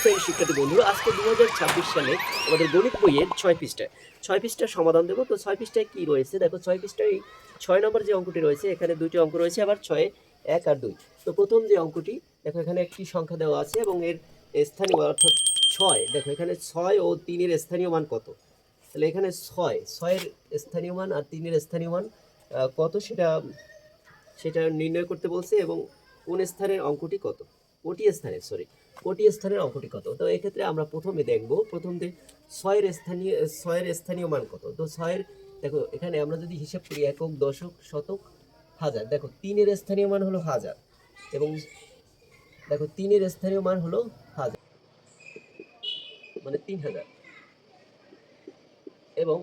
শ্রেণীর শিক্ষার্থী বন্ধুরা, আজকে 2026 সালে আমাদের গণিত বইয়ের 6 পৃষ্ঠার সমাধান দেবো। তো 6 পৃষ্ঠায় কি রয়েছে দেখো, 6 পৃষ্ঠায় 6 নম্বর যে অঙ্কটি রয়েছে, এখানে দুইটি অঙ্ক রয়েছে, আবার 6 1 আর 2। তো প্রথম যে অঙ্কটি দেখো, এখানে একটি সংখ্যা দেওয়া আছে এবং এর স্থানীয় অর্থাৎ 6। দেখো এখানে 6 ও 3 এর স্থানীয় মান কত। তাহলে এখানে 6 এর স্থানীয় মান আর 3 এর স্থানীয় মান কত সেটা সেটা নির্ণয় করতে বলছে, এবং কোন স্থানের অঙ্কটি কত, কোটি স্থানের অঙ্কটি কত। তো এক্ষেত্রে আমরা প্রথমে দেখব, ছয়ের স্থানীয় মান কত। তো ছয়ের দেখো, এখানে আমরা যদি হিসাব করি একক, দশক, শতক, হাজার। দেখো তিনের স্থানীয় মান হলো হাজার, এবং দেখো তিনের স্থানীয় মান হলো হাজার, মানে 3000। এবং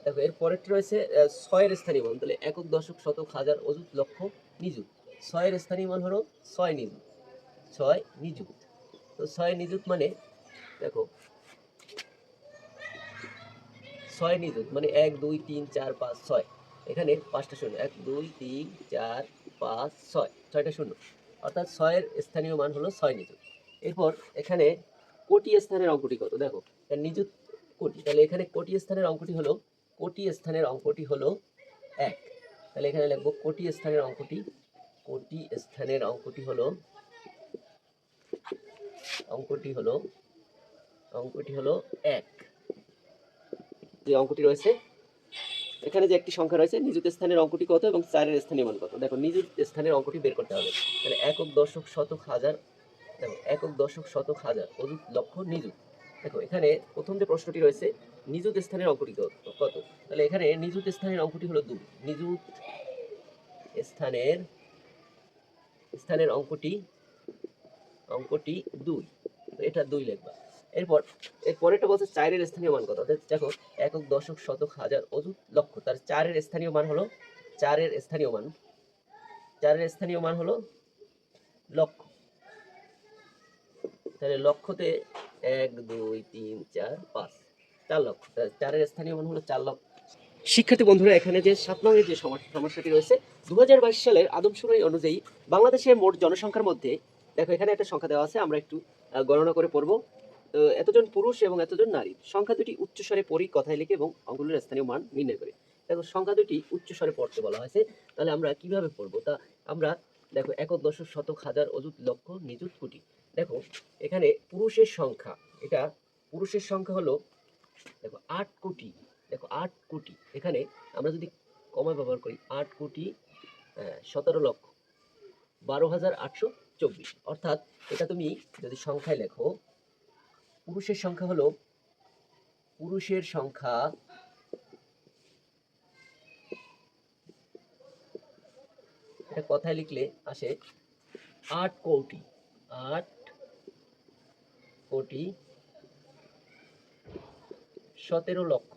দেখো এর পরেরটি রয়েছে ছয়ের স্থানীয় মান। তাহলে একক, দশক, শতক, হাজার, অযুত, লক্ষ, নিযুত। ছয়ের স্থানীয় মান হলো 6 নিযুত, 6 নিযুত। তো 6 নিযুত মানে দেখো 6 নিযুত মানে 1 2 3 4 5 6। এখানে 5টা শূন্য, 1 2 3 4 5 6, 6টা শূন্য, অর্থাৎ 6 এর স্থানীয় মান হলো 6 নিযুত। এরপর এখানে কোটি স্থানের অঙ্কটি কত। দেখো নিযুত কোটি, তাহলে এখানে কোটি স্থানের অঙ্কটি হলো 1। তাহলে এখানে লিখবো কোটি স্থানের অঙ্কটি হলো অঙ্কটি হলো 1। যে অঙ্কটি রয়েছে, এখানে যে একটি সংখ্যা রয়েছে, নিযুত স্থানের অঙ্কটি কত এবং 4 এর স্থানীয় মান কত। দেখো নিযুত স্থানের অঙ্কটি বের করতে হবে। তাহলে একক, দশক, শতক, হাজার। দেখো একক, দশক, শতক, হাজার, অযুত, লক্ষ, নিযুত। দেখো এখানে প্রথম যে প্রশ্নটি রয়েছে, নিযুত স্থানের অঙ্কটি কত। তাহলে এখানে নিযুত স্থানের অঙ্কটি হলো 2। নিযুত স্থানের অঙ্কটি 2। এটা 2 লিখবা। এর পরেরটা বলছে 4 এর স্থানীয় মান কত। দেখো একক, দশক, শতক, হাজার, অযুত, লক্ষ। তার 4 এর স্থানীয় মান হলো 4 এর স্থানীয় মান হলো লক্ষ। তাহলে লক্ষতে 1 2 3 4 5, 4 লক্ষ। 4 এর স্থানীয় মান হলো 4 লক্ষ। শিক্ষার্থী বন্ধুরা, এখানে যে 7 নম্বরের যে সমস্যাটি রয়েছে, 2022 সালের আদমশুমারি অনুযায়ী বাংলাদেশের মোট জনসংখ্যার মধ্যে, দেখো এখানে একটা সংখ্যা দেওয়া আছে, আমরা একটু গণনা করে পড়বো। তো এতজন পুরুষ এবং এতজন নারী। সংখ্যা দুটি উচ্চস্বরে পড়ি, কথায় লিখে এবং অঙ্কগুলোর স্থানীয় মান নির্ণয় করে। দেখো সংখ্যা দুটি উচ্চস্বরে পড়তে বলা হয়েছে, তাহলে আমরা কিভাবে পড়বো। তা আমরা দেখো একক, দশক, শতক, হাজার, অযুত, লক্ষ, নিযুত, কোটি। দেখো এখানে পুরুষের সংখ্যা হলো দেখো 8 কোটি। দেখো 8 কোটি, এখানে আমরা যদি কমা ব্যবহার করি, 8 কোটি 17 লক্ষ 12,824। অর্থাৎ এটা তুমি যদি সংখ্যায় লেখো, পুরুষের সংখ্যা এটা কথায় লিখলে আসে 8 কোটি 17 লক্ষ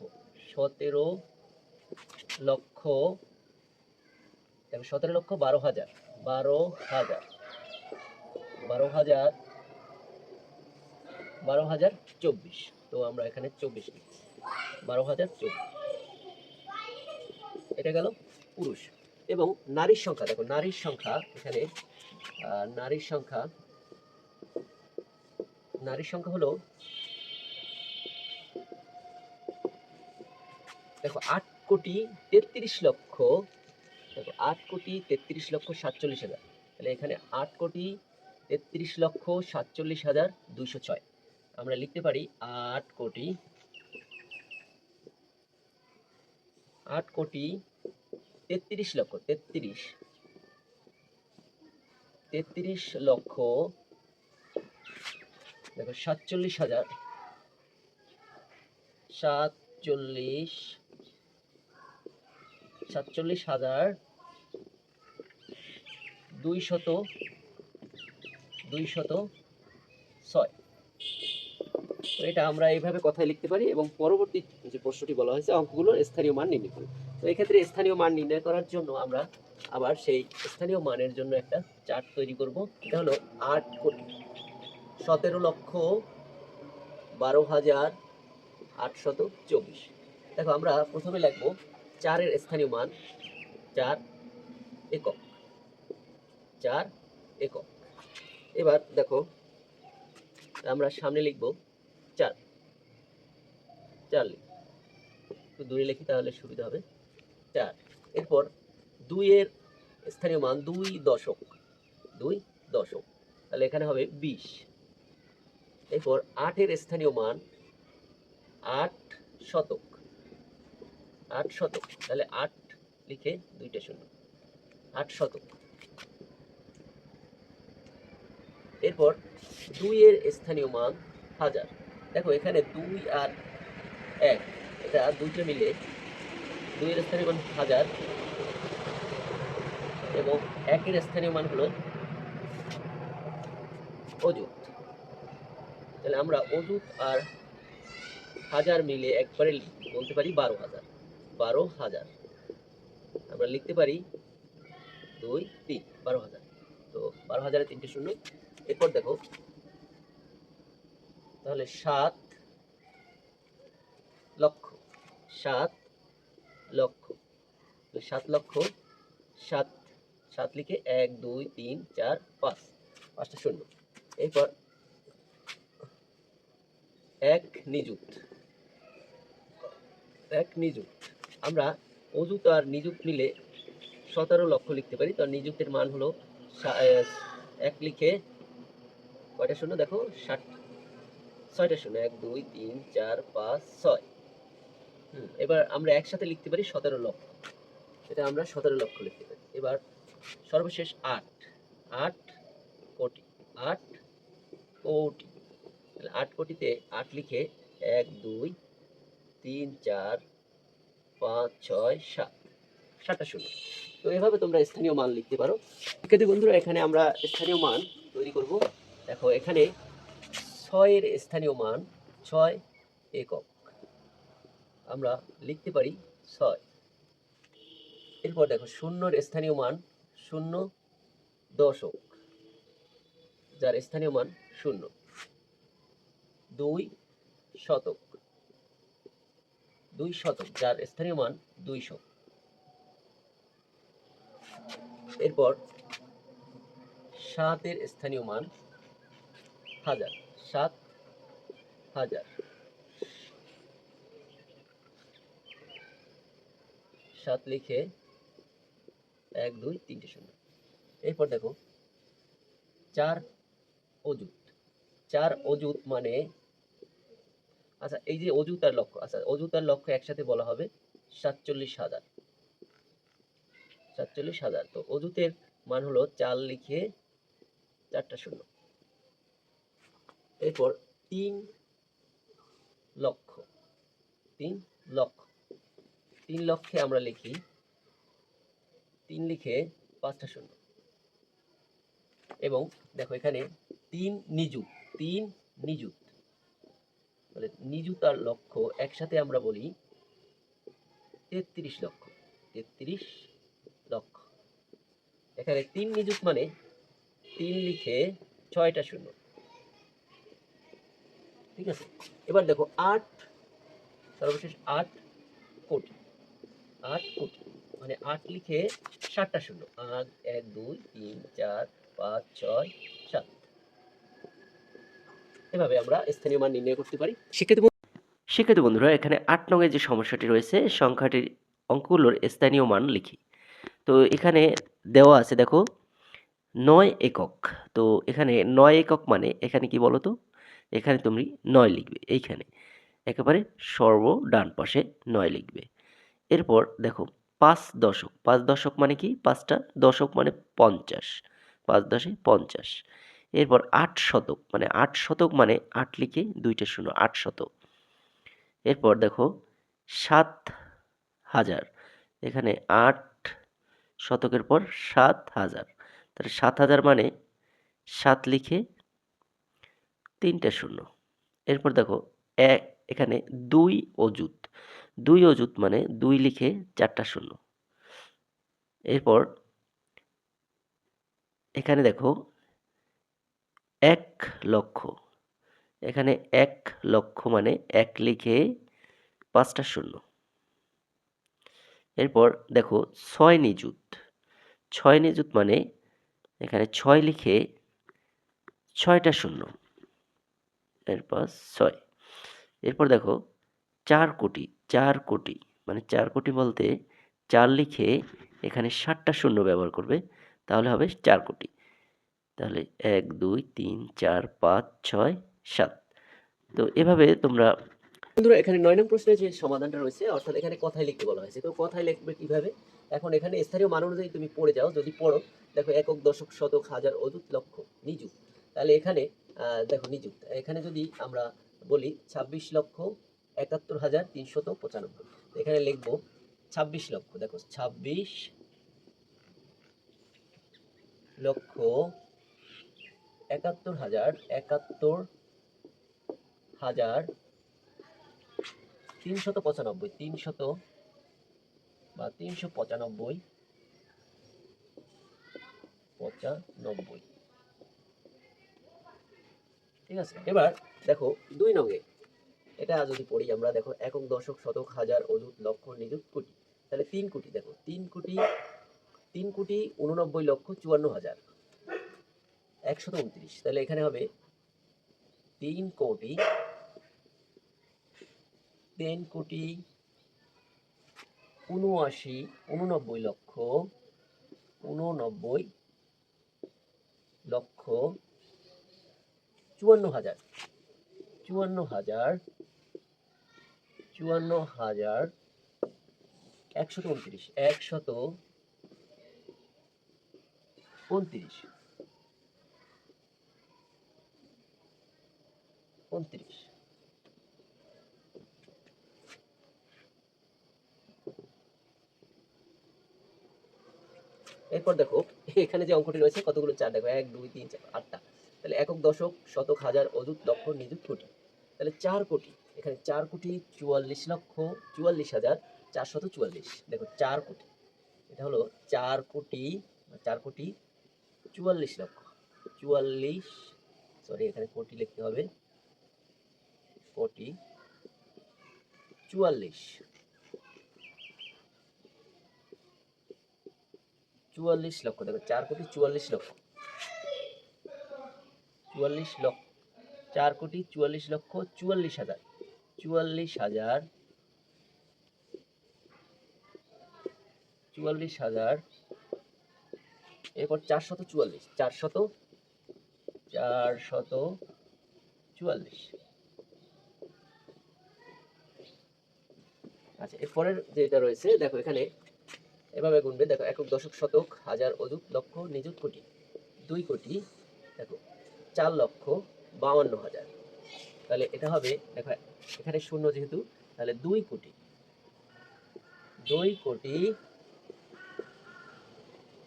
12,000 12,024। তো আমরা এখানে 24 লিখি, 12,024। এটা গেল পুরুষ। এবং নারীর সংখ্যা, দেখো নারীর সংখ্যা এখানে নারীর সংখ্যা হলো দেখো 8 কোটি 33 লক্ষ। দেখো 8 কোটি 33 লক্ষ 47,000। তাহলে এখানে 8 কোটি 33 লক্ষ 47,206। আমরা লিখতে পারি 8 কোটি 33 লক্ষ 33 লক্ষ দেখো 47,000 206। তো এটা আমরা এইভাবে কথায় লিখতে পারি, এবং পরবর্তী যে প্রশ্নটি বলা হয়েছে, অঙ্কগুলোর স্থানীয় মান নির্ণয় করুন। তো এক্ষেত্রে স্থানীয় মান নির্ণয় করার জন্য আমরা আবার সেই স্থানীয় মানের জন্য একটা চার্ট তৈরি করব। এটা হলো 8 কোটি 17 লক্ষ 12,824। দেখো আমরা প্রথমে লিখবো 4 এর স্থানীয় মান 4 একক 4 একক। এবার দেখো আমরা সামনে লিখব 4, 4 লিখব, একটু দূরে লিখি তাহলে সুবিধা হবে। 4, এরপর 2 এর স্থানীয় মান 2 দশক, 2 দশক, তাহলে এখানে হবে 20। এরপর 8 এর স্থানীয় মান 8 শতক, 8 শতক, তাহলে 8 লিখে 2টা শূন্য, 8 শতক। এরপর 2 এর স্থানীয় মান 1000, দেখো এখানে 2 আর 1, এটা দুইটা মিলে 2 এর স্থানীয় মান 1000 এবং 1 এর স্থানীয় মান হলো অযুত, তাহলে আমরা অযুত আর 1000 মিলে একবারে বলতে পারি 12,000, 12,000 আমরা লিখতে পারি 2 3, 12,000। তো 12,000-এ 3টে শূন্য। এরপর দেখো তাহলে 7 লক্ষ, 7 লক্ষ, 7 লক্ষ, 7 7 লিখে 1 2 3 4 5, 5টা শূন্য। এরপর 1 নিযুত, 1 নিযুত, আমরা অযুত আর নিযুত মিলে 17 লক্ষ লিখতে পারি। তো নিযুতের মান হলো 1 লিখে কয়টা শূন্য দেখো, 6টা শূন্য, 1 2 3 4 5 6। এবার আমরা একসাথে লিখতে পারি 17 লক্ষ, এটা আমরা 17 লক্ষ লিখতে পারি। এবার সর্বশেষ 8, 8 কোটি, 8 কোটি, 8 কোটিতে 8 লিখে 1 2 3 4 5 6 7, 7টা শূন্য। তো এভাবে তোমরা স্থানীয় মান লিখতে পারো। শিক্ষার্থী বন্ধুরা, এখানে আমরা স্থানীয় মান তৈরি করব। দেখো এখানে 6 এর স্থানীয় মান 6 একক, আমরা লিখতে পারি 6। এরপর দেখো 0 এর স্থানীয় মান 0 দশক, যার স্থানীয় মান 0। 2 শতক, 2 শতক, যার স্থানীয় মান 200। এরপর 7 এর স্থানীয় মান 1000, 7,000, 7 লিখে 1 2 3টে শূন্য। এরপর দেখো 4 অযুত, 4 অযুত মানে, আচ্ছা এই যে অযুত আর লক্ষ, আচ্ছা অযুত আর লক্ষ একসাথে বলা হবে 47,000, 47,000। তো অযুতের মান হলো 4 লিখে 4টা শূন্য। এরপর 3 লক্ষ, 3 লক্ষ, 3 লক্ষে আমরা লিখি 3 লিখে 5টা শূন্য। এবং দেখো এখানে 3 নিযুত, 3 নিযুত, মানে নিযুত আর লক্ষ একসাথে আমরা বলি 33 লক্ষ, 33 লক্ষ। এখানে 3 নিযুত মানে 3 লিখে 6টা শূন্য, ঠিক আছে। এবার দেখো 8, সর্বশেষ 8 কোটি, 8 কোটি মানে 8 লিখে 7টা শূন্য, 8 1 2 3 4 5 6 7। এভাবে আমরা স্থানীয় মান নির্ণয় করতে পারি। শিক্ষার্থী বন্ধুরা, এখানে 8 নং-এর যে সমস্যাটি রয়েছে, সংখ্যাটির অঙ্কগুলোর স্থানীয় মান লিখি। তো এখানে দেওয়া আছে দেখো 9 একক। তো এখানে 9 একক মানে এখানে কি বলো তো, এখানে তুমি 9 লিখবে, এইখানে একেবারে সর্ব ডান পাশে 9 লিখবে। এরপর দেখো 5 দশক, 5 দশক মানে কি, 5টা দশক মানে 50, 5 দশে 50। এরপর 8 শতক, মানে 8 শতক মানে 8 লিখে 2টে শূন্য, 8 শতক। এরপর দেখো 7,000, এখানে 8 শতকের পর 7,000, তাহলে 7,000 মানে 7 লিখে 3টে শূন্য। এরপর দেখো এখানে 2 অযুত, 2 অযুত মানে 2 লিখে 4টা শূন্য। এরপর এখানে দেখো 1 লক্ষ, এখানে 1 লক্ষ মানে 1 লিখে 5টা শূন্য। এরপর দেখো 6 নিযুত, 6 নিযুত মানে এখানে 6 লিখে 6টা শূন্য। এরপর 6। এরপর দেখো 4 কোটি, 4 কোটি মানে 4 কোটি বলতে 4 লিখে এখানে 7টা শূন্য ব্যবহার করবে, তাহলে হবে 4 কোটি। তাহলে 1 2 3 4 5 6 7। তো এভাবে তোমরা বন্ধুরা এখানে 9 নং প্রশ্নের যে সমাধানটা রয়েছে, অর্থাৎ এখানে কথায় লিখতে বলা হয়েছে। তো কথায় লিখবে কিভাবে? এখন এখানে স্থানীয় মান অনুযায়ী তুমি পড়ে যাও। যদি পড়ো, দেখো একক, দশক, শতক, হাজার, অযুত, লক্ষ, নিযুত। তাহলে এখানে দেখো নিযুত, এখানে যদি আমরা বলি 26,71,395, এখানে লিখবো 26 লক্ষ। দেখো 26 লক্ষ 71,000 395, 300 বা 395, ঠিক আছে। এবার দেখো 2 নঙ্গে, এটা যদি পড়ি আমরা, দেখো একক, দশক, শতক, হাজার, অযুত, লক্ষ, নিযুত, কোটি। তাহলে 3 কোটি, দেখো 3,89,54,129। তাহলে এখানে হবে 3,59,129, এরপর দেখো এখানে যে অঙ্কটি রয়েছে কতগুলো 4, দেখো 1 2 3 4 8টা। তাহলে একক, দশক, শতক, হাজার, অযুত, লক্ষ, নিযুত, কোটি। তাহলে 4 কোটি, এখানে 4,44,44,444। দেখো 4 কোটি, এটা হলো 4 কোটি, 4 কোটি 44 লক্ষ 44, সরি এখানে কোটি লিখতে হবে, কোটি 44 লক্ষ। দেখো 4 কোটি 44 লক্ষ 4 কোটি 44 লক্ষ 44,000 44,000। এরপর 444, আচ্ছা, এরপরের যেটা রয়েছে দেখো এখানে এভাবে গুনবে। দেখো একক, দশক, শতক, হাজার, অযুত, লক্ষ, নিযুত, কোটি। 2 কোটি, দেখো 4,52,000। তাহলে এটা হবে, দেখো এখানে শূন্য যেহেতু, তাহলে 2 কোটি,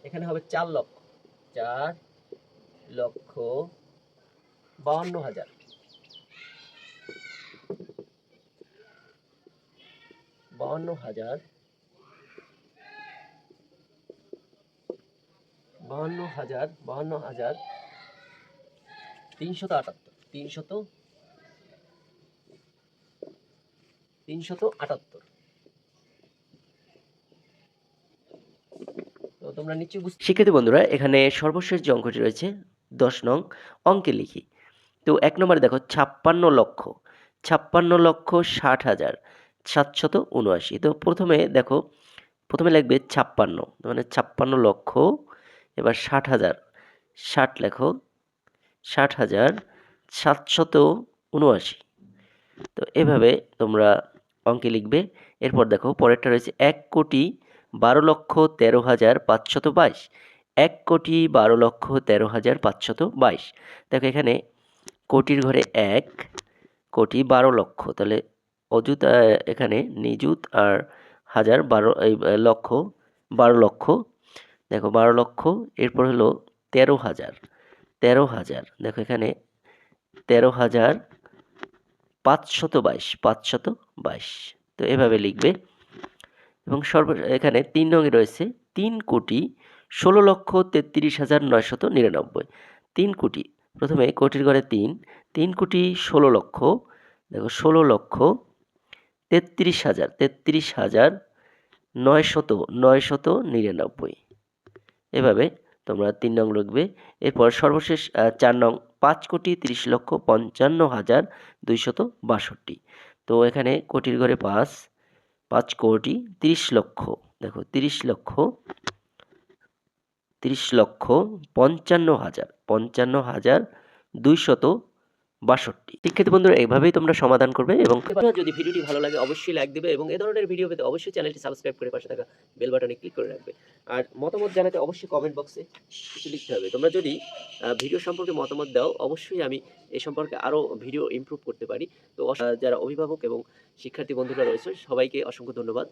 এখানে হবে 4,52,000, 378। তো তোমরা নিশ্চয়ই শিক্ষার্থী বন্ধুরা, এখানে সর্বশেষ যে অঙ্কটি রয়েছে 10 নং অঙ্কে লিখি। তো 1 নম্বরে দেখো 56,60,779। তো প্রথমে লিখবে 56, মানে 56 লক্ষ, এবার 60,000, 60 লেখো, 60,779। তো এভাবে তোমরা অঙ্কে লিখবে। এরপর দেখো পরেরটা রয়েছে 1,12,13,522, 1,12,13,522। দেখো এখানে কোটির ঘরে 1, কোটি 12 লক্ষ, তাহলে অযুত, এখানে নিযুত আর হাজার, 12 এই লক্ষ, 12 লক্ষ। দেখো 12 লক্ষ, এরপর হলো 13,000, দেখো এখানে 13,522। তো এভাবে লিখবে। এবং এখানে 3 নঙে রয়েছে 3,16,33,999। 3 কোটি, প্রথমে কোটির ঘরে 3, 3,16,00,000, দেখো 16,33,999। এভাবে তোমরা 3 নং লিখবে। এরপর সর্বশেষ 4 নং ৫,30,৫৫,২৬২। তো এখানে কোটির ঘরে ৫, ৫,৩০,০০,০০০। দেখো ৩০,৫৫,২৫,২৬২। শিক্ষার্থী বন্ধুরা এইভাবেই তোমরা সমাধান করবে এবং যদি ভিডিওটি ভালো লাগে অবশ্যই লাইক দিবে এবং এই ধরনের ভিডিও পেতে অবশ্যই চ্যানেলটি সাবস্ক্রাইব করে পাশে থাকা বেল বাটনে ক্লিক করে রাখবে। আর মতামত জানাতে অবশ্যই কমেন্ট বক্সে কিছু লিখতে হবে। তোমরা যদি ভিডিও সম্পর্কে মতামত দাও অবশ্যই আমি এ সম্পর্কে আরও ভিডিও ইমপ্রুভ করতে পারি। তো যারা অভিভাবক এবং শিক্ষার্থী বন্ধুরা রয়েছে সবাইকে অসংখ্য ধন্যবাদ।